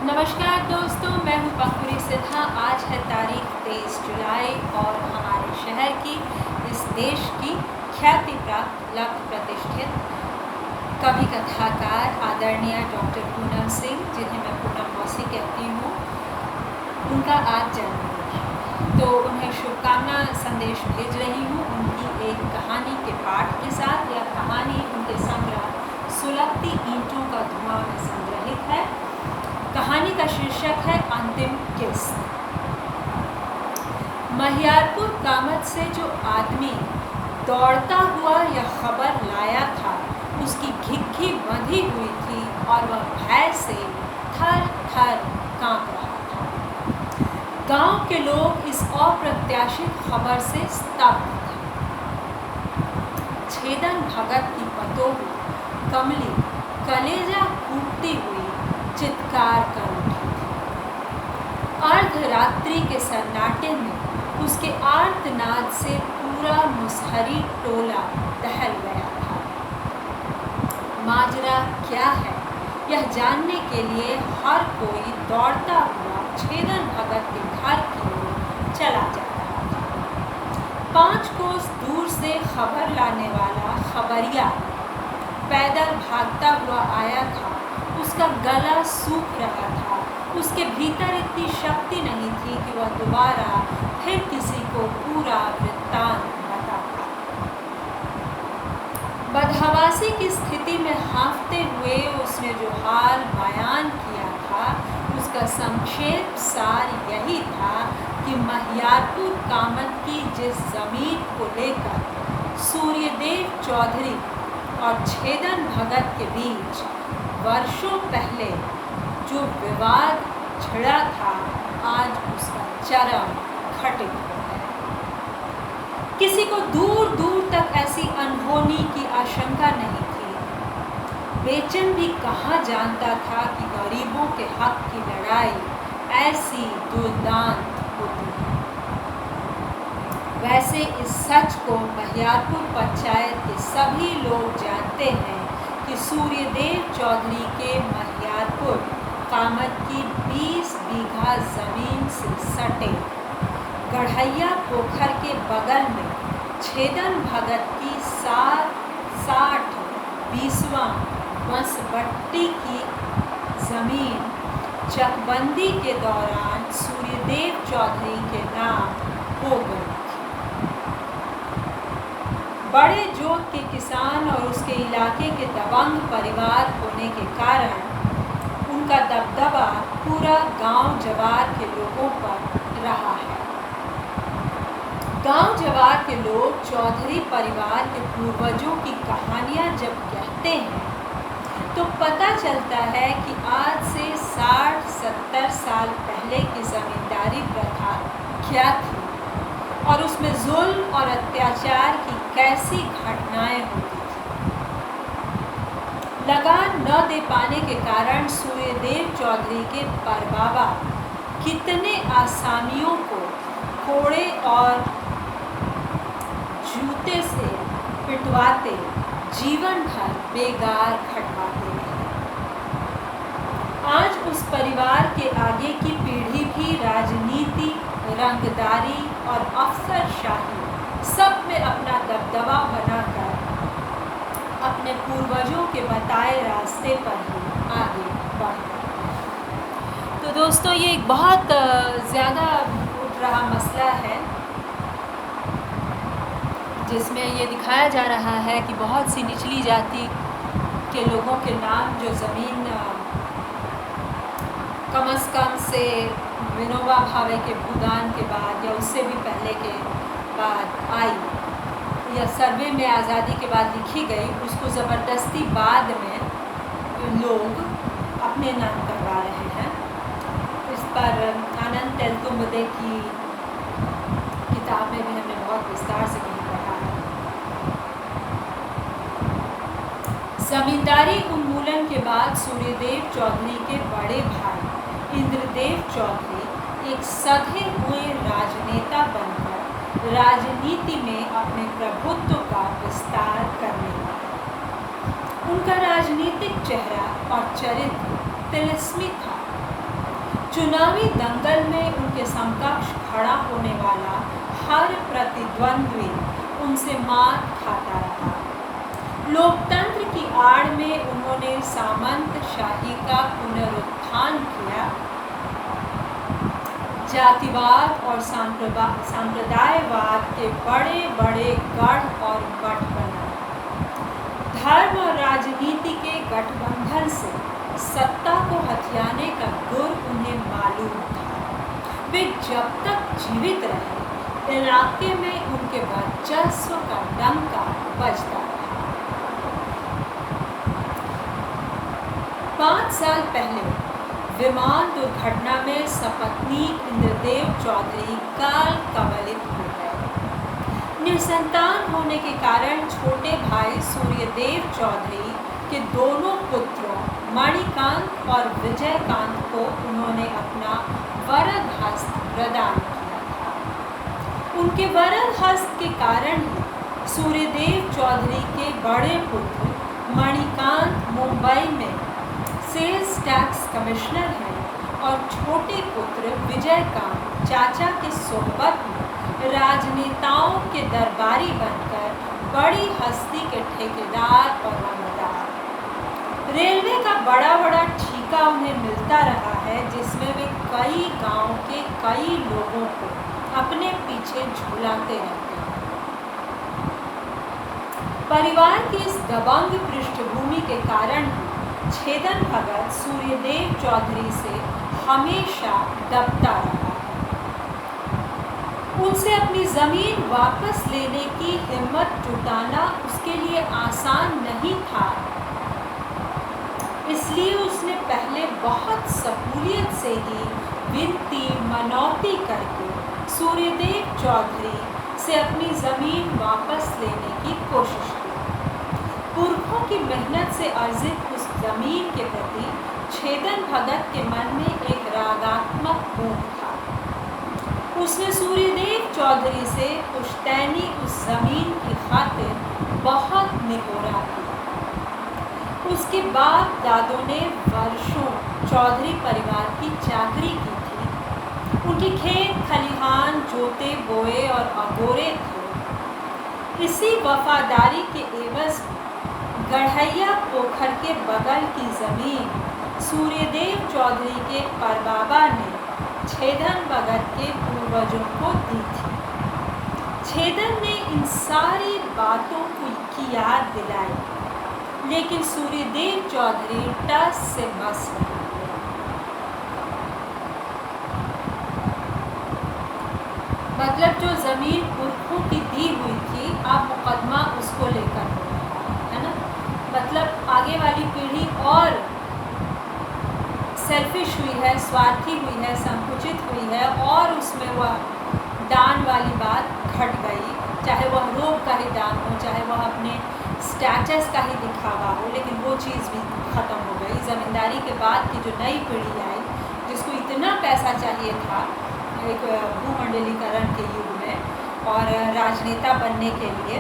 नमस्कार दोस्तों, मैं हूं पंकुरी सिन्हा। आज है तारीख 23 जुलाई और हमारे शहर की, इस देश की ख्याति प्राप्त लब्ध प्रतिष्ठित कवि कथाकार आदरणीय डॉक्टर पूनम सिंह, जिन्हें मैं पूनम मौसी कहती हूँ, उनका आज जन्मदिन है। तो उन्हें शुभकामना संदेश भेज रही हूँ उनकी एक कहानी के पाठ के साथ। यह कहानी उनके संग्रह सुलगती ईंटों का धुआं में संग्रहित है। कहानी का शीर्षक है अंतिम किस्त। महियारपुर कामत से जो आदमी दौड़ता हुआ यह खबर लाया था, उसकी घिघी बंधी हुई थी और वह भय से थर थर कांप रहा था। गांव के लोग इस अप्रत्याशित खबर से स्तब्ध थे। छेदन भगत की पतोह कमली कलेजा कूटती हुई चित्कार कर उठी थी। अर्धरात्रि के सन्नाटे में उसके आर्तनाद से पूरा मुसहरी टोला दहल गया था। माजरा क्या है, यह जानने के लिए हर कोई दौड़ता हुआ छेदन भगत के घर की ओर चला जा रहा था। 5 कोस दूर से खबर लाने वाला खबरिया पैदल भागता हुआ आया था। उसका गला सूख रहा था। उसके भीतर इतनी शक्ति नहीं थी कि वह दोबारा फिर किसी को पूरा वृत्तांत बताता। बदहवासी की स्थिति में हाँफते हुए उसने जो हाल बयान किया था, उसका संक्षेप सार यही था कि महियारपुर कामत की जिस जमीन को लेकर सूर्यदेव चौधरी और छेदन भगत के बीच वर्षों पहले जो विवाद छिड़ा था, आज उसका चरम घटित हो गया। किसी को दूर दूर तक ऐसी अनहोनी की आशंका नहीं थी। बेचैन भी कहाँ जानता था कि गरीबों के हक की लड़ाई ऐसी दुर्दांत होती है। वैसे इस सच को महियारपुर पंचायत के सभी लोग जानते हैं कि सूर्यदेव चौधरी के महियारपुर कामत की 20 बीघा जमीन से सटे गढ़ैया पोखर के बगल में छेदन भगत की 60-20वां बंसबट्टी की जमीन चकबंदी के दौरान सूर्यदेव चौधरी के नाम हो गई। बड़े जोत के किसान और उसके इलाके के दबंग परिवार होने के कारण उनका दबदबा पूरा गांव जवार के लोगों पर रहा है। गांव जवार के लोग चौधरी परिवार के पूर्वजों की कहानियां जब कहते हैं तो पता चलता है कि आज से 60-70 साल पहले की जमींदारी प्रथा क्या थी और उसमें जुल्म और अत्याचार की कैसी घटनाएं होती थी। लगान न दे पाने के कारण सूर्यदेव चौधरी के परबाबा कितने आसामियों को कोड़े और जूते से पिटवाते, जीवन भर बेगार खटवाते रहे। आज उस परिवार के आगे की पीढ़ी भी राजनीति, रंगदारी और अफसरशाही सब में अपना दबदबा बनाकर अपने पूर्वजों के बताए रास्ते पर ही आगे बढ़ रहे। तो दोस्तों, ये एक बहुत ज़्यादा उठ रहा मसला है, जिसमें ये दिखाया जा रहा है कि बहुत सी निचली जाति के लोगों के नाम जो ज़मीन कम से कम से विनोबा भावे के भूदान के बाद या उससे भी पहले के बाद आई या सर्वे में आज़ादी के बाद लिखी गई, उसको ज़बरदस्ती बाद में लोग अपने नाम करवा रहे हैं। इस पर आनंद तेलतुंबदे की किताब में भी हमने बहुत विस्तार से कहीं पढ़ा है। जमींदारी उन्मूलन के बाद सूर्यदेव चौधरी के बड़े भाई इंद्रदेव चौधरी एक सधे हुए राजनेता बनकर राजनीति में अपने प्रभुत्व का विस्तार करने लगे। उनका राजनीतिक चेहरा और चरित्र तिलिस्मी था। चुनावी दंगल में उनके समकक्ष खड़ा होने वाला हर प्रतिद्वंद्वी उनसे मात खाता रहा। लोकतंत्र की आड़ में उन्होंने सामंतशाही का पुनरुत्थान किया, जातिवाद और सांप्रदायवाद के बड़े बड़े गढ़ और मठ बनाए। धर्म और राजनीति के गठबंधन से सत्ता को हथियाने का गुर उन्हें मालूम था। वे जब तक जीवित रहे, इलाके में उनके वर्चस्व का डंका बजता रहा। 5 साल पहले विमान दुर्घटना में सपत्नीक इंद्रदेव चौधरी काल कवलित हो गए। निसंतान होने के कारण छोटे भाई सूर्यदेव चौधरी के दोनों पुत्रों मणिकांत और विजयकांत को उन्होंने अपना वरद हस्त प्रदान किया था। उनके वरद हस्त के कारण ही सूर्यदेव चौधरी के बड़े पुत्र मणिकांत मुंबई में सेल्स टैक्स कमिश्नर हैं और छोटे पुत्र विजयकांत चाचा की सोहबत में राजनेताओं के दरबारी बनकर बड़ी हस्ती के ठेकेदार और रंगदार। रेलवे का बड़ा बड़ा ठीका उन्हें मिलता रहा है, जिसमें वे कई गांव के कई लोगों को अपने पीछे झुलाते रहते हैं। परिवार की इस दबंग पृष्ठभूमि के कारण छेदन भगत सूर्यदेव चौधरी से हमेशा दबता रहा। उनसे अपनी जमीन वापस लेने की हिम्मत जुटाना उसके लिए आसान नहीं था, इसलिए उसने पहले बहुत सहूलियत से ही विनती मनौती करके सूर्यदेव चौधरी से अपनी ज़मीन वापस लेने की कोशिश की। पुरखों की मेहनत से अर्जित उस ज़मीन के प्रति छेदन भगत के मन में एक रागात्मक मोह था। उसने सूर्यदेव चौधरी से पुश्तैनी उस ज़मीन की खातिर बहुत निहोरा किया। उसके बाप दादों ने वर्षों चौधरी परिवार की चाकरी की थी। उनके खेत खलिहान जोते बोए और अगोरे थे। इसी वफादारी के एवज गढ़ैया पोखर के बगल की ज़मीन सूर्यदेव चौधरी के परबाबा ने छेदन भगत के पूर्वजों को दी थी। छेदन ने इन सारी बातों की याद दिलाई, लेकिन सूर्यदेव चौधरी टस से मस रहा। मतलब जो ज़मीन पुरखों की दी हुई थी, अब मुकदमा उसको लेकर हो रहा है ना। मतलब आगे वाली पीढ़ी और सेल्फिश हुई है, स्वार्थी हुई है, संकुचित हुई है और उसमें वह दान वाली बात घट गई। चाहे वह रोब का ही दान हो, चाहे वह अपने स्टैटस का ही दिखावा हो, लेकिन वो चीज़ भी ख़त्म हो गई। ज़मींदारी के बाद की जो नई पीढ़ी आई, जिसको इतना पैसा चाहिए था एक भूमंडलीकरण के युग में और राजनेता बनने के लिए,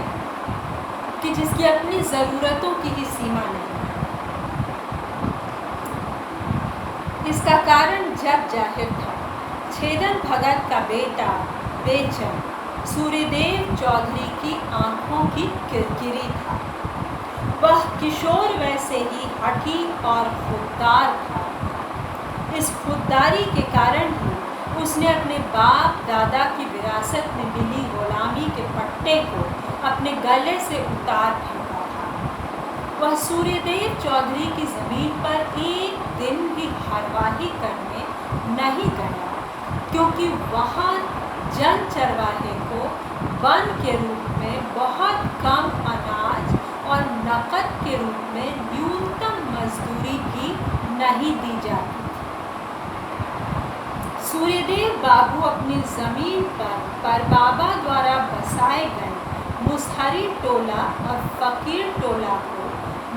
कि जिसकी अपनी ज़रूरतों की ही सीमा नहीं। इसका कारण जग जाहिर था। छेदन भगत का बेटा बेचन सूर्यदेव चौधरी की आंखों की किरकिरी था। वह किशोर वैसे ही हठी और खुददार था। इस खुददारी के कारण ही उसने अपने बाप दादा की विरासत में मिली गुलामी के पट्टे को अपने गले से उतार फेंका था। वह सूर्यदेव चौधरी की ज़मीन पर एक दिन भी हरवाही करने नहीं गया, क्योंकि वहाँ जन चरवाहे को वन के रूप में बहुत कम अनाज और नकद के रूप में न्यूनतम मजदूरी भी नहीं दी जाती। सूर्यदेव बाबू अपनी ज़मीन पर परबाबा द्वारा बसाए गए मुसहरी टोला और फ़कीर टोला को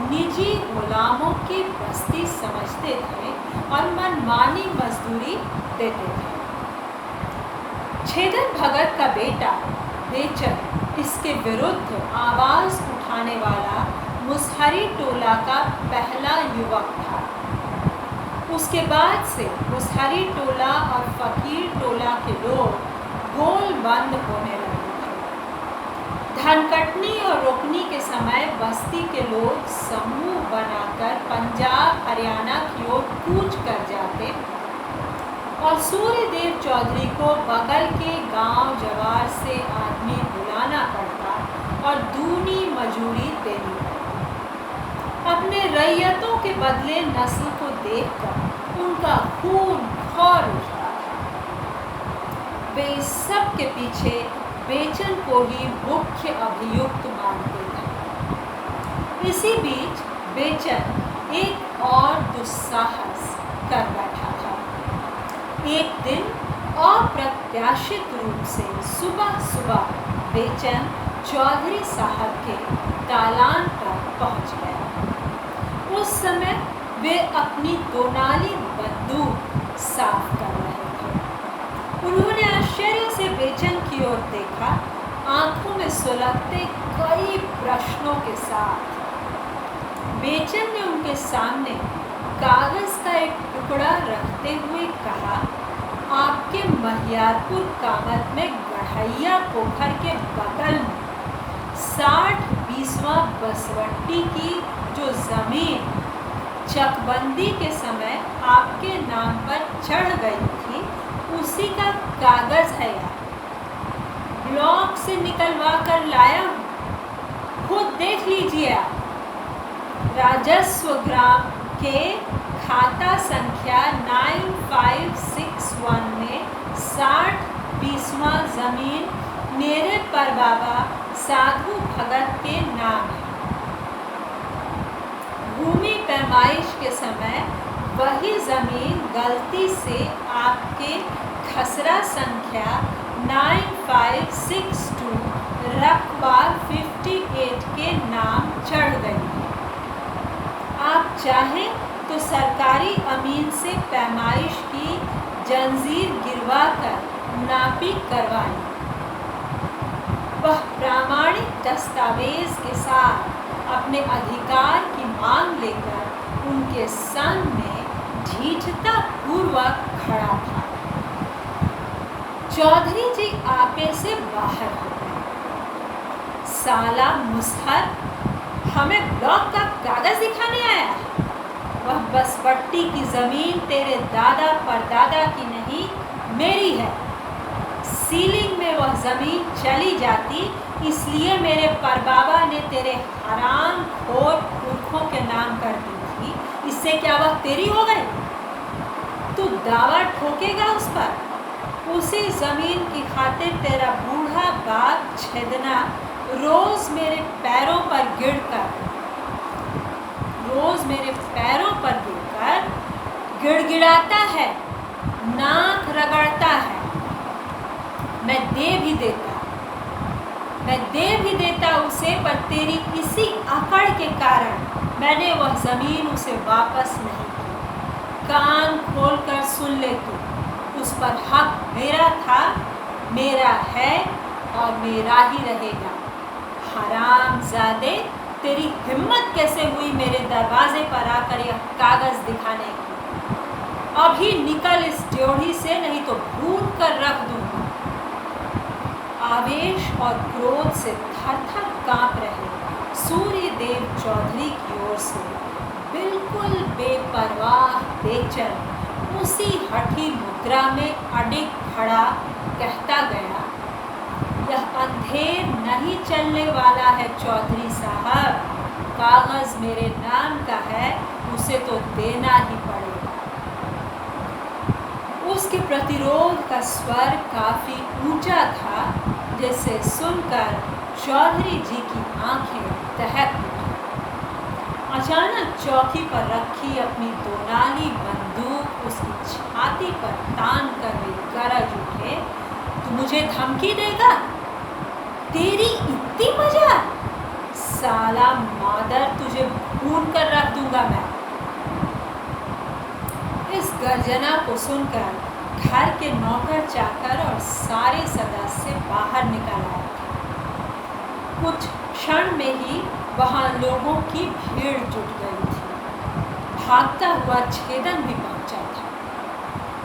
निजी गुलामों की बस्ती समझते थे और मनमानी मजदूरी देते थे। छेदन भगत का बेटा बेचन इसके विरुद्ध आवाज़ उठाने वाला मुसहरी टोला का पहला युवक था। उसके बाद से मुसहरी टोला और फकीर टोला के लोग गोल बंद होने लगे थे। धनकटनी और रोकनी के समय बस्ती के लोग समूह बनाकर पंजाब हरियाणा की ओर कूच कर जाते और सूर्यदेव चौधरी को बगल के गांव जवार से आदमी बुलाना पड़ता और दूनी मजूरी देनी पड़ती। अपने रैयतों के बदले नस्ल को देखकर उनका खून खौल उठता था। वे इस सब के पीछे बेचन को ही मुख्य अभियुक्त मानते थे। इसी बीच बेचन एक और दुस्साहस कर बैठा था। एक दिन अप्रत्याशित रूप से सुबह सुबह बेचन चौधरी साहब के दालान पर पहुंच गया। उस समय वे अपनी दोनाली बंदूक साफ कर रहे थे। उन्होंने आश्चर्य से बेचन की ओर देखा, आंखों में सुलगते कई प्रश्नों के साथ। बेचन ने उनके सामने कागज का एक टुकड़ा रखते हुए कहा, आपके महियारपुर कामत में गढ़ैया पोखर के बगल में 60-20वां बसवट्टी की जो जमीन चकबंदी के समय आपके नाम पर चढ़ गई थी, उसी का कागज है यार। ब्लॉक से निकलवा कर लाया हूँ, खुद देख लीजिए आप। राजस्व ग्राम के खाता संख्या 9561 में 60-20वां जमीन मेरे परबाबा साधु भगत के नाम है। भूमि पैमाइश के समय वही जमीन गलती से आपके खसरा संख्या 9562 रकबा 58 के नाम चढ़ गई है। आप चाहें तो सरकारी अमीन से पैमाइश की जंजीर गिरवा कर नापी करवाएं। वह प्रामाणिक दस्तावेज के साथ अपने अधिकार की मांग लेकर उनके सामने ढीठता पूर्वक खड़ा था। चौधरी जी आपे से बाहर हो गए। साला मुसहर हमें ब्लॉक का कागज दिखाने आया है। वह बसवट्टी की जमीन तेरे दादा परदादा की नहीं, मेरी है। सीलिंग में वह जमीन चली जाती, इसलिए मेरे परबाबा ने तेरे हराम खोर पुरखों के नाम कर दी थी। इससे क्या वह तेरी हो गई? तू दावा ठोकेगा उस पर? उसी जमीन की खातिर तेरा बूढ़ा बाप छेदना रोज मेरे पैरों पर गिरकर गिड़गिड़ाता है, नाक रगड़ता है। मैं दे भी देता उसे, पर तेरी इसी अकड़ के कारण मैंने वह जमीन उसे वापस नहीं की। कान खोलकर सुन ले तू, उस पर हक मेरा था, मेरा है और मेरा ही रहेगा। हरामजादे, तेरी हिम्मत कैसे हुई मेरे दरवाजे पर आकर यह कागज दिखाने की? अभी निकल इस ड्योढ़ी से, नहीं तो भून कर रख दूंगा। आवेश और क्रोध से थर-थर कांप रहे सूर्यदेव चौधरी की ओर से बिल्कुल बेपरवाह बेचैन उसी हठी मुद्रा में अडिग खड़ा कहता गया, यह अंधेर नहीं चलने वाला है चौधरी साहब। कागज मेरे नाम का है, उसे तो देना ही पड़ेगा। उसके प्रतिरोध का स्वर काफी ऊंचा था, जिसे सुनकर चौधरी जी की आंखें दहक उठी। अचानक चौकी पर रखी अपनी दोनाली बंदूक उसकी छाती पर तान कर वे गरज उठे, तू मुझे धमकी देगा? तेरी इतनी मजा? साला मादर, तुझे भून कर रख दूंगा मैं। इस गर्जना को सुनकर घर के नौकर चाकर और सारे सदस्य बाहर निकल आए थे। कुछ क्षण में ही वहां लोगों की भीड़ जुट गई थी। भागता हुआ छेदन भी पहुंचा था।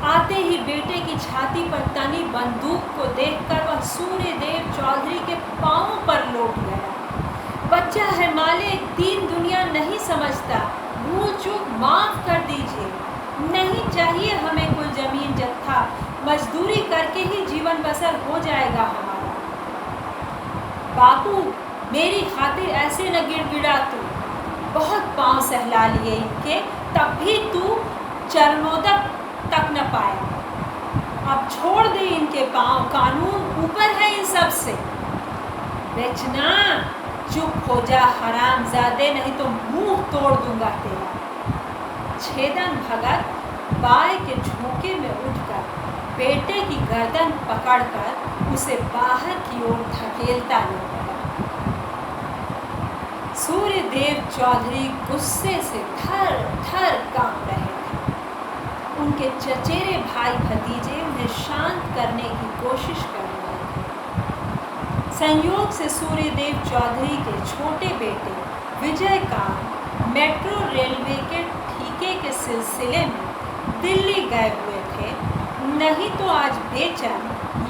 आते ही बेटे की छाती पर तनी बंदूक को देखकर वह सूर्यदेव चौधरी के पांवों पर लौट गया। बच्चा है मालिक, दीन दुनिया नहीं समझता, भूल चूक माफ कर दीजिए। नहीं चाहिए हमें कोई जमीन जत्था, मजदूरी करके ही जीवन बसर हो जाएगा हमारा। बापू, मेरी खातिर ऐसे न गिड़गिड़ा तू। बहुत पांव सहला लिए इनके, तब भी तू चरणोदक तक न पाया। अब छोड़ दे इनके पांव, कानून ऊपर है इन सब से। बेचना, चुप हो जा हरामजादे, नहीं तो मुंह तोड़ दूंगा तेरा। छेदन भगत बाय के झोंके में उठकर बेटे की गर्दन पकड़कर उसे बाहर की ओर धकेलता ले गया। सूर्यदेव चौधरी गुस्से से थर थर कांप रहे थे। उनके चचेरे भाई भतीजे उन्हें शांत करने की कोशिश कर रहे थे। संयोग से सूर्यदेव चौधरी के छोटे बेटे विजयकांत मेट्रो रेलवे के ठीके के सिलसिले में दिल्ली गए हुए थे, नहीं तो आज बेचन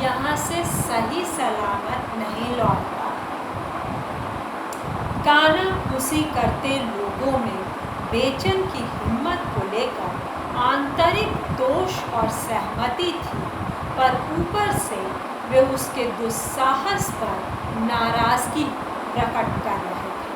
यहाँ से सही सलामत नहीं लौटता। कानाफूसी करते लोगों में बेचन की हिम्मत को लेकर आंतरिक दोष और सहमति थी, पर ऊपर से वे उसके दुस्साहस पर नाराजगी प्रकट कर रहे थे।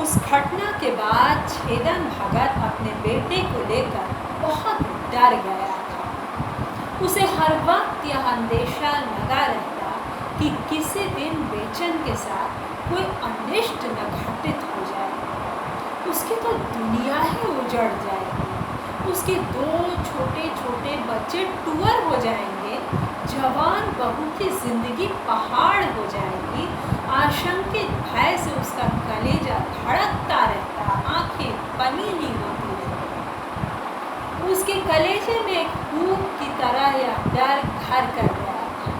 उस घटना के बाद छेदन भगत अपने बेटे को लेकर बहुत डर गया था। उसे हर वक्त यह अंदेशा लगा रहता कि किसी दिन बेचन के साथ कोई अनिष्ट न घटित हो जाए। उसकी तो दुनिया ही उजड़ जाएगी। उसके 2 छोटे छोटे बच्चे टूअर हो जाएंगे। जवान बहू की जिंदगी पहाड़ हो जाएगी। आशंकित भय से उसका कलेजा धड़कता रहता, आंखें पनीली होती रहती। उसके कलेजे में एक भूख की तरह यह डर घर कर गया था।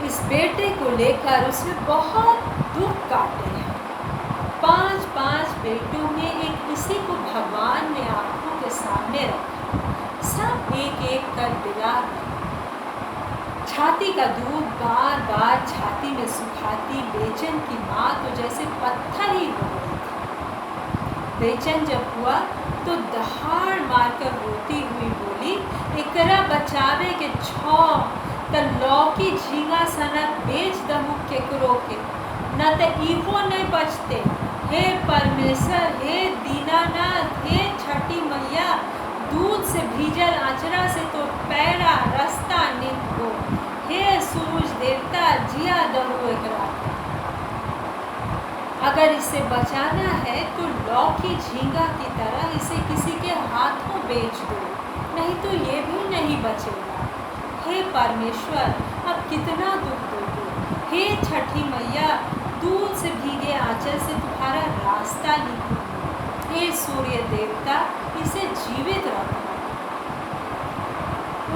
इस बेटे को लेकर उसने बहुत दुख काटे हैं। 5 बेटों में एक इसी को भगवान ने आंखों के सामने रखा। सब एक एक कर बिला गए। छाती का दूध बार बार छाती में सुखाती बेचन की माँ तो जैसे पत्थर ही हो गई थी। बेचन जब हुआ तो दहाड़ मारकर रोती हुई बोली, एकरा बचावे के छौ त लौकी झींगा सनक बेच दहु केकरो के, न त इहो नहीं बचते। हे परमेश्वर, हे दीनानाथ, हे छठी मैया, दूध से भीजल आचरा से तो पैरा रास्ता नित हो। हे सूरज देवता, जिया दहु एकरा। अगर इसे बचाना है तो लौकी झींगा की तरह इसे किसी के हाथों बेच दो, नहीं तो ये भी नहीं बचेगा। हे परमेश्वर, अब कितना दुख दोगे। हे छठी मैया, दूध से भीगे आंचल से तुम्हारा रास्ता निकलो। हे सूर्य देवता, इसे जीवित रखो।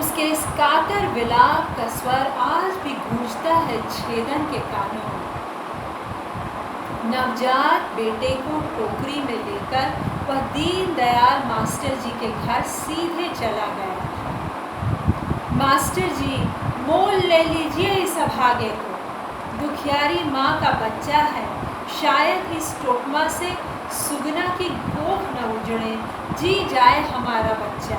उसके इस कातर विलाप का स्वर आज भी गूंजता है छेदन के कानों में। नवजात बेटे को टोकरी में लेकर वह दीनदयाल मास्टर जी के घर सीधे चला गया था। मास्टर जी, मोल ले लीजिए इस अभागे को। दुखियारी माँ का बच्चा है, शायद इस टोकमा से सुगना की कोख न उजड़े, जी जाए हमारा बच्चा।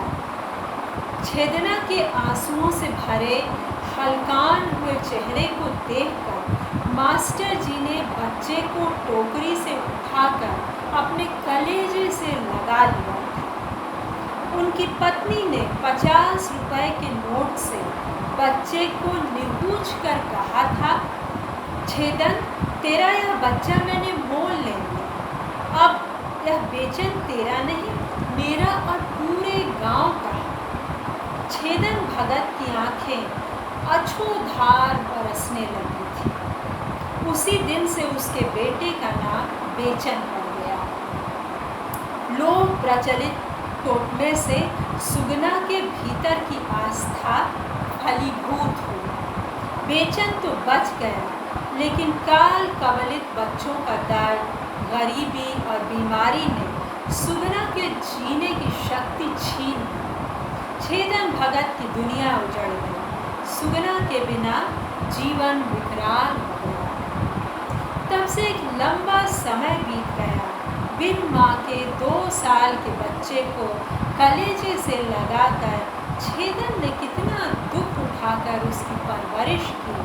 छेदना के आंसुओं से भरे हलकान हुए चेहरे को देखकर मास्टर जी ने बच्चे को टोकरी से उठाकर अपने कलेजे से लगा लिया था। उनकी पत्नी ने 50 रुपए के नोट से बच्चे को निहूच कर कहा था, छेदन, तेरा यह बच्चा मैंने मोल ले लिया। अब यह बेचन तेरा नहीं, मेरा और पूरे गांव का है। छेदन भगत की आंखें अछूधार बरसने लगी थी। उसी दिन से उसके बेटे का नाम बेचन पड़ गया। लोक प्रचलित टोटमे से सुगना के भीतर की आस्था फलीभूत हुई। बेचन तो बच गया, लेकिन काल कवलित बच्चों का दर्द गरीबी और बीमारी ने सुगना के जीने की शक्ति छीन ली। छेदन भगत की दुनिया उजड़ गई। सुगना के बिना जीवन विकराल हो गया। तब से एक लंबा समय बीत गया। बिन माँ के 2 साल के बच्चे को कलेजे से लगाकर छेदन ने कितना दुख उठाकर उसकी परवरिश की,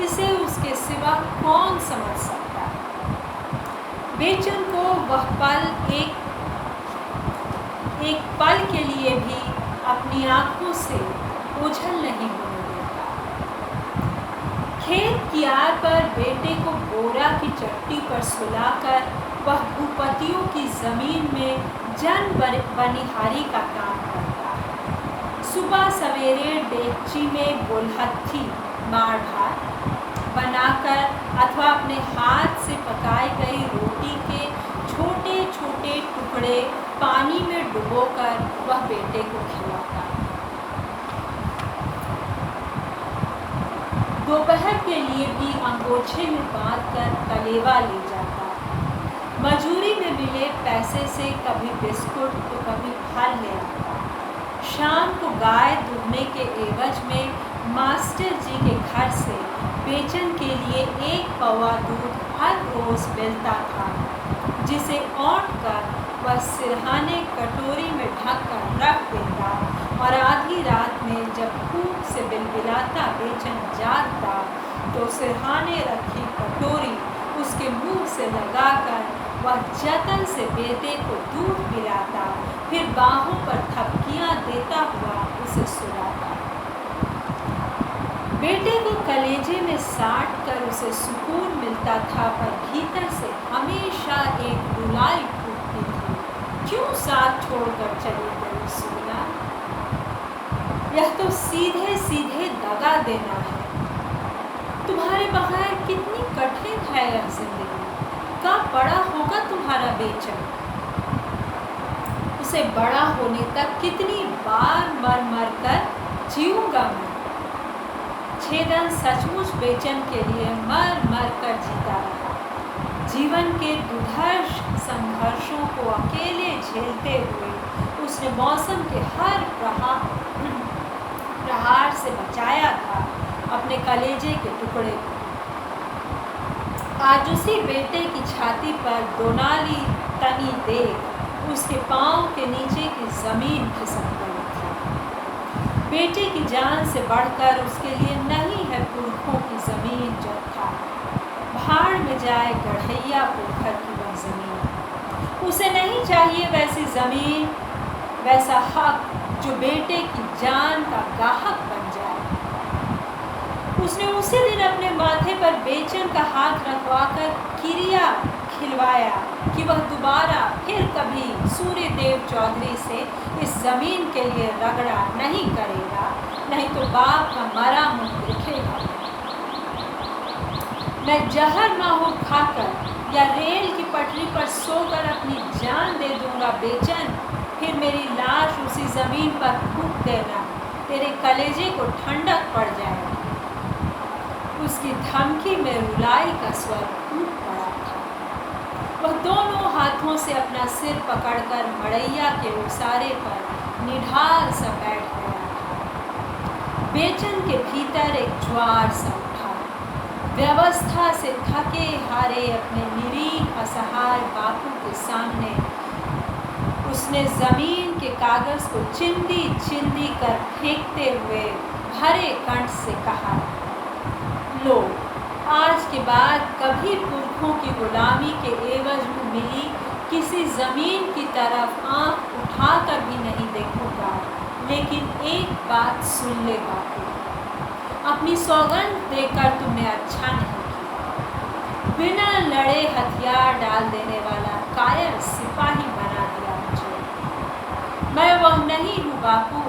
इसे उसके सिवा कौन समझ सकता। बेचन को वह पल एक पल के लिए भी अपनी आंखों से ओझल नहीं होने देता। खेत की आड़ पर बेटे को बोरा की चट्टी पर सुलाकर वह भूपतियों की जमीन में जन बनिहारी का काम करता है। सुबह सवेरे डेगची में गोलहत्थी मार भात बनाकर अथवा अपने हाथ से पकाई गई रोटी के छोटे छोटे टुकड़े पानी में डुबोकर वह बेटे को खिलाता। दोपहर के लिए भी अंगोछे में बांधकर कलेवा ले जाता। मजूरी में मिले पैसे से कभी बिस्कुट तो कभी फल ले आता। शाम को गाय दूधने के एवज में मास्टर जी के घर से बेचन के लिए 1 पौवा दूध हर रोज मिलता था, जिसे औंट कर वह सिरहाने कटोरी में ढक कर रख देता और आधी रात में जब भूख से बिलबिलाता बेचन जागता तो सिरहाने रखी कटोरी उसके मुंह से लगाकर वह जतन से बेटे को दूध पिलाता, फिर बाहों पर थपकियां देता हुआ उसे सुलाता। बेटे को कलेजे में साट कर उसे सुकून मिलता था, पर भीतर से हमेशा एक रुलाई फूटती थी, क्यों साथ छोड़कर चली गई सुगना। यह तो सीधे सीधे दगा देना है। तुम्हारे बगैर कितनी कठिन है यह जिंदगी। कब बड़ा होगा तुम्हारा बेचन। उसे बड़ा होने तक कितनी बार मर मर कर जीऊंगा मैं। छेदन सचमुच बेचन के लिए मर मर कर जीता रहा। जीवन के दुर्धर्ष संघर्षों को अकेले झेलते हुए उसने मौसम के हर प्रहार से बचाया था अपने कलेजे के टुकड़े को। आज उसी बेटे की छाती पर दोनाली तनी देख उसके पांव के नीचे की जमीन खिसक गई थी। बेटे की जान से बढ़कर उसके लिए नहीं है पुरखों की जमीन जो था। भाड़ में जाए गढ़ैया पोखर की वह जमीन। उसे नहीं चाहिए वैसी जमीन, वैसा हक जो बेटे की जान का गाहक बन जाए। उसने उसी दिन अपने माथे पर बेचन का हाथ रखवाकर किरिया खिलवाया कि वह दोबारा फिर कभी सूर्यदेव चौधरी से इस जमीन के लिए रगड़ा नहीं करेगा, नहीं तो बाप का मरा मुंह दिखेगा। मैं जहर माहौल खाकर या रेल की पटरी पर सोकर अपनी जान दे दूंगा बेचन, फिर मेरी लाश उसी जमीन पर फूंक देना, तेरे कलेजे को ठंडक पड़ जाएगी। उसकी धमकी में रुलाई का स्वर फूट पड़ा था। वह दोनों हाथों से अपना सिर पकड़कर मड़ैया के उसारे पर निढाल सा बैठ गया था। बेचन के भीतर एक ज्वार सा उठा। व्यवस्था से थके हारे अपने निरीह असहाय बापू के सामने उसने जमीन के कागज को चिंदी चिंदी कर फेंकते हुए भरे कंठ से कहा, लो, आज के बाद कभी पुरखों की गुलामी के एवज में मिली किसी जमीन की तरफ आंख उठाकर भी नहीं देखूंगा, लेकिन एक बात सुन ले बापू, अपनी सौगंध देकर तुमने अच्छा नहीं किया। बिना लड़े हथियार डाल देने वाला कायर सिपाही बना दिया मुझे। मैं वह नहीं हूँ बापू।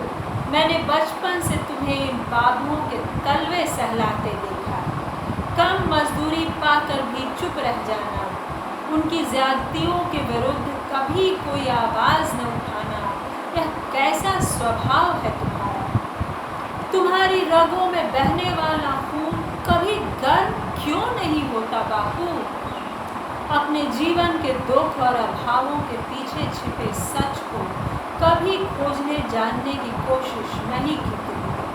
मैंने बचपन से तुम्हें इन बाबुओं के तलवे सहलाते देखा। कम मजदूरी पाकर भी चुप रह जाना, उनकी ज्यादतियों के विरुद्ध कभी कोई आवाज़ न उठाना, यह कैसा स्वभाव है तुम्हारा। तुम्हारी रगों में बहने वाला खून कभी गर्म क्यों नहीं होता बापू। अपने जीवन के दुख और अभावों के पीछे छिपे सच को कभी खोजने जानने की कोशिश नहीं की तुमने।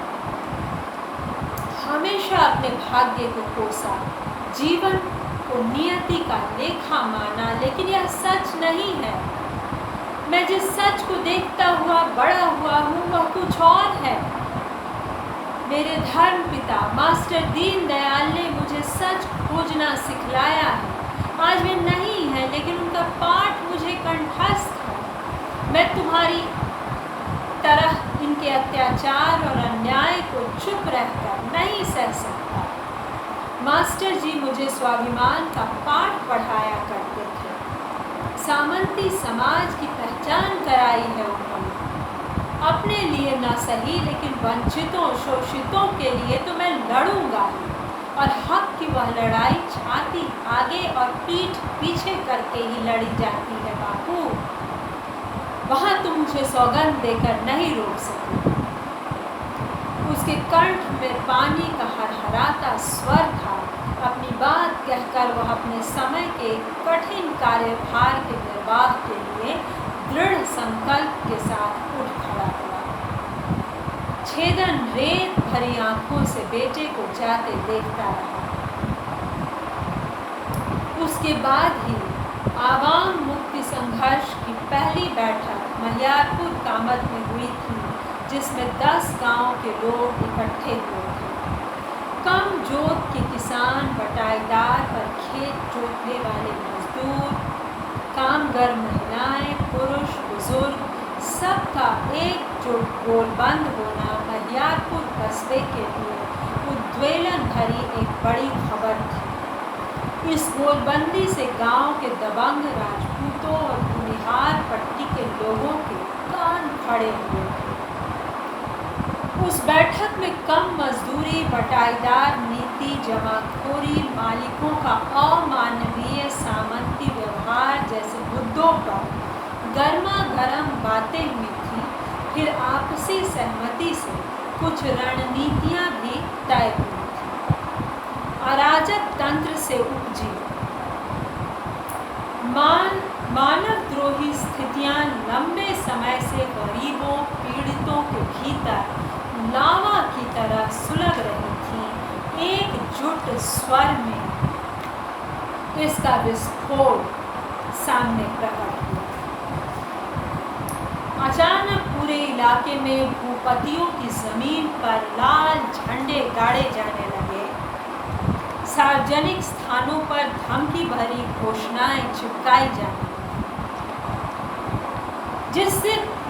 हमेशा अपने भाग्य को कोसा, जीवन को नियति का लेखा माना, लेकिन यह सच नहीं है। मैं जिस सच को देखता हुआ बड़ा हुआ हूँ वह कुछ और है। मेरे धर्म पिता मास्टर दीनदयाल ने मुझे सच खोजना सिखलाया है। आज वे नहीं है, लेकिन उनका पाठ मुझे कंठस्थ है। मैं तुम्हारी तरह इनके अत्याचार और अन्याय को चुप रहकर नहीं सह सकता। मास्टर जी मुझे स्वाभिमान का पाठ पढ़ाया करते थे। सामंती समाज की पहचान कराई है उन्होंने। अपने लिए न सही, लेकिन वंचितों शोषितों के लिए तो मैं लड़ूंगा ही। और हक की वह लड़ाई छाती आगे और पीठ पीछे करके ही लड़ी जाती है बापू। वहाँ तुम मुझे सौगंध देकर नहीं रोक सके। उसके कंठ में पानी का हरहराता स्वर था। अपनी बात कहकर वह अपने समय के कठिन कार्यभार के निर्वाह के लिए दृढ़ संकल्प के साथ उठ खड़ा हुआ। छेदन रेत भरी आंखों से बेटे को जाते देखता रहा। उसके बाद ही आवाम मुक्ति संघर्ष की पहली बैठक महियारपुर कामत में हुई थी, जिसमें 10 गांव के लोग इकट्ठे हुए थे। कम जोत के किसान, बटाईदार पर खेत जोतने वाले मजदूर, कामगर महिलाएं, पुरुष, बुजुर्ग, सबका एकजुट गोलबंद होना महियारपुर कस्बे के लिए उद्वेलन भरी एक बड़ी खबर थी। इस गोलबंदी से गांव के दबंग राजपूतों और भूमिहार पट्टी के लोगों के कान खड़े हुए थे। उस बैठक में कम मजदूरी, बटाईदार नीति, जमाखोरी, मालिकों का अमानवीय सामंती व्यवहार जैसे मुद्दों पर गर्मा गर्म बातें हुई थी। फिर आपसी सहमति से कुछ रणनीतियां भी तय हुई थी। अराजक तंत्र से उपजी मानवद्रोही स्थितियां लंबे समय से गरीबों पीड़ितों के भीतर लावा की तरह सुलग रही थी। एकजुट स्वर में इसका विस्फोट सामने प्रकट हुआ। अचानक पूरे इलाके में भूपतियों की जमीन पर लाल झंडे गाड़े जाने लगे। सार्वजनिक स्थानों पर धमकी भरी घोषणाएं चिपकाई जाने लगी।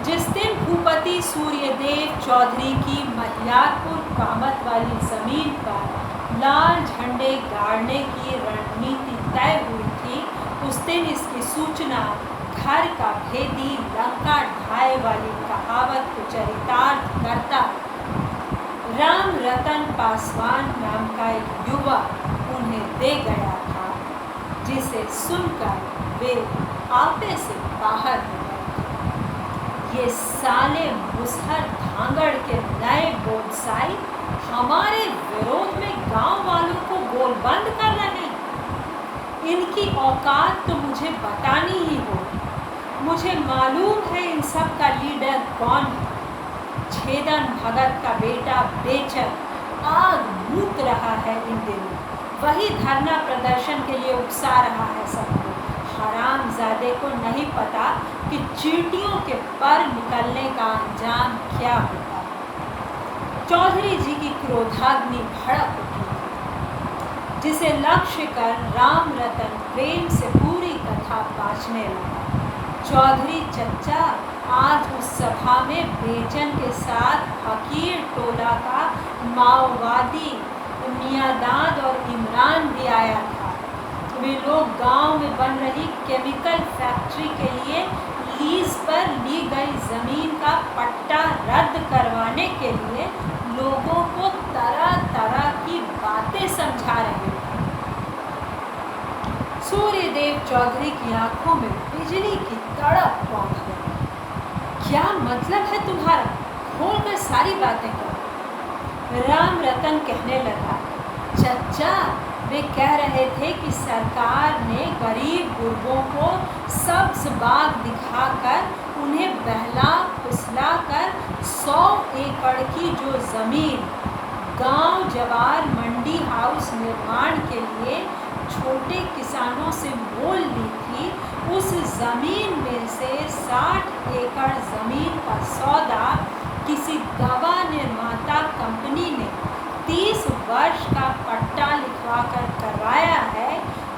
जिस दिन भूपति सूर्यदेव चौधरी की महियारपुर कामत वाली जमीन पर लाल झंडे गाड़ने की रणनीति तय हुई थी, उस दिन इसकी सूचना घर का भेदी लंका ढाए वाली कहावत को चरितार्थ करता राम रतन पासवान नाम का एक युवक उन्हें दे गया था, जिसे सुनकर वे आपे से बाहर हो गए। ये साले मुसहर धांगड़ के नए बोधसाई हमारे विरोध में गांव वालों को गोलबंद कर रहे हैं। इनकी औकात तो मुझे बतानी ही होगी। मुझे मालूम है इन सब का लीडर कौन है। छेदन भगत का बेटा बेचन आग मूत रहा है इन दिनों। वही धरना प्रदर्शन के लिए उकसा रहा है सबको। हरामजादे को नहीं पता कि चींटियों के पर निकलने का अंजाम क्या होता है। चौधरी जी की क्रोधाग्नि भड़क उठी, जिसे लक्ष्य कर राम रतन प्रेम से पूरी कथा बाँचने लगा। चौधरी चच्चा आज उस सभा में बेचन के साथ फकीर टोला का माओवादी मियादाद और इमरान भी आया था। वे लोग गांव में बन रही केमिकल फैक्ट्री के लिए लीज पर ली गई जमीन का पट्टा रद्द करवाने के लिए लोगों को तरह तरह की बातें समझा रहे थे। सूर्यदेव चौधरी की आंखों में बिजली की तड़प पहुंच गई। क्या मतलब है तुम्हारा? खोलकर सारी बातें करो। राम रतन कहने लगा, चच्चा वे कह रहे थे कि सरकार ने गरीब गुरबों को सब्ज बाग दिखाकर उन्हें बहला फुसला कर 100 एकड़ की जो ज़मीन गांव जवार मंडी हाउस निर्माण के लिए छोटे किसानों से मोल ली थी, उस ज़मीन में से 60 एकड़ ज़मीन का सौदा किसी दवा निर्माता कंपनी ने 30 वर्ष का पट्टा लिखवा कर करवाया है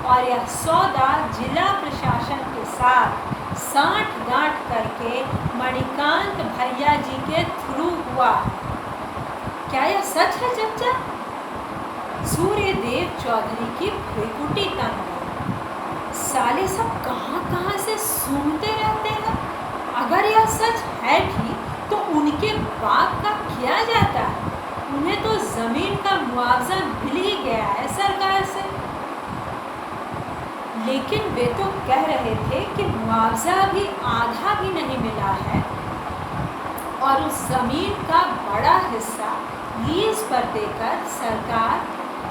और यह सौदा जिला प्रशासन के साथ साठ-गांठ करके मणिकांत भैया जी के थ्रू हुआ। क्या यह सच है चच्चा? सूर्यदेव चौधरी की भ्रिकुटी तन गई। साले सब कहाँ से सूंघते रहते हैं। अगर यह सच है भी तो उनके बाप का क्या जाता है? उन्हें तो जमीन का मुआवजा मिल ही गया है सरकार से। लेकिन वे तो कह रहे थे कि मुआवजा भी आधा भी नहीं मिला है और उस जमीन का बड़ा हिस्सा लीज पर देकर सरकार,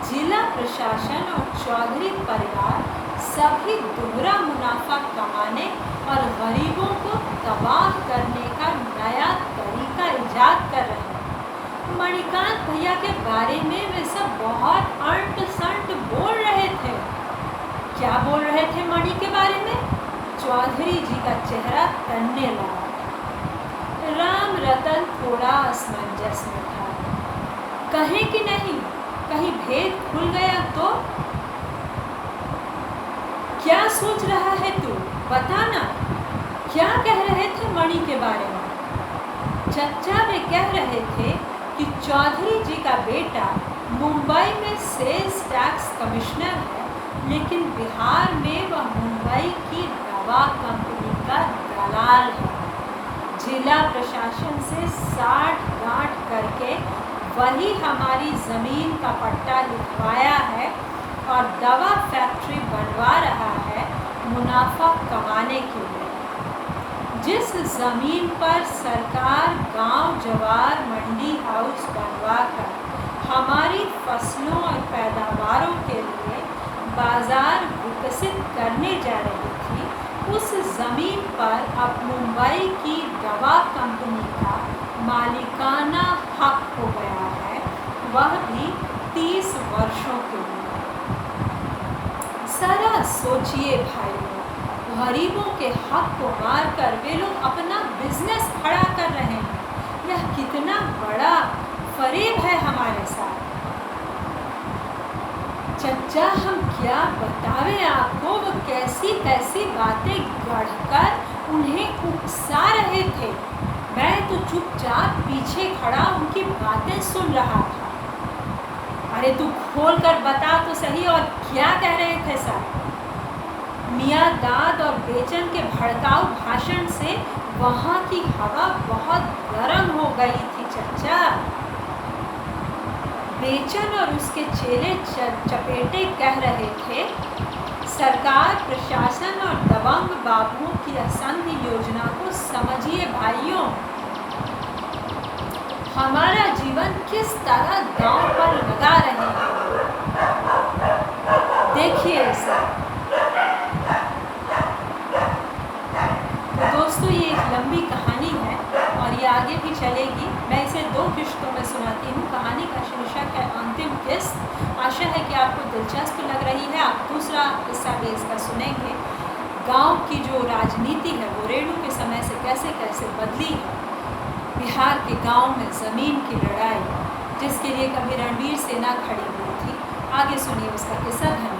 जिला प्रशासन और चौधरी परिवार सभी दोहरा मुनाफा कमाने और गरीबों को तबाह करने का नया तरीका इजाद कर रहे हैं। मणिकांत भैया के बारे में वे सब बहुत अंट संट बोल रहे थे। क्या बोल रहे थे मणि के बारे में? चौधरी जी का चेहरा तनने लगा। राम रतन थोड़ा असमंजस में था। कहे कि नहीं, कहीं भेद खुल गया तो? क्या सोच रहा है तू? बता ना, क्या कह रहे थे मणि के बारे में? चच्चा वे कह रहे थे कि चौधरी जी का बेटा मुंबई में सेल्स टैक्स कमिश्नर है, लेकिन बिहार में वह मुंबई की दवा कंपनी का दलाल है। जिला प्रशासन से साठ-गांठ करके वही हमारी ज़मीन का पट्टा लिखवाया है और दवा फैक्ट्री बनवा रहा है मुनाफा कमाने के लिए। जिस ज़मीन पर सरकार गांव जवार मंडी हाउस बनवाकर हमारी फसलों और पैदावारों के लिए बाज़ार विकसित करने जा रही थी, उस ज़मीन पर अब मुंबई की दवा कंपनी का मालिकाना हक हो गया है, वह भी 30 वर्षों के लिए। सारा सोचिए भाइयों, गरीबों के हक को मारकर वे लोग अपना बिजनेस खड़ा कर रहे हैं। यह कितना बड़ा फरेब है हमारे साथ। चच्चा हम क्या बतावें आपको, वो कैसी कैसी बातें गढ़कर उन्हें उकसा रहे थे। मैं तो चुपचाप पीछे खड़ा उनकी बातें सुन रहा था। अरे तू खोल कर बता तो सही, और क्या कह रहे थे सर? मियाँ दाद और बेचन के भड़काऊ भाषण से वहाँ की हवा बहुत गर्म हो गई थी चच्चा। बेचन और उसके चेले चपेटे कह रहे थे, सरकार, प्रशासन और दबंग बाबुओं की असंख्य योजना को समझिए भाइयों। हमारा जीवन किस तरह दांव पर लगा रहे हैं, देखिए सर। तो दोस्तों ये एक लंबी कहानी है और ये आगे भी चलेगी। मैं इसे 2 किश्तों में सुनाती हूँ। कहानी का शीर्षक है अंतिम किस्त। आशा है कि आपको दिलचस्प लग रही है। आप दूसरा हिस्सा भी इसका सुनेंगे। गांव की जो राजनीति है वो रेणु के समय से कैसे कैसे बदली है। बिहार के गांव में ज़मीन की लड़ाई, जिसके लिए कभी रणवीर सेना खड़ी हुई थी। आगे सुनिए उसका किस्सा। धन्यवाद।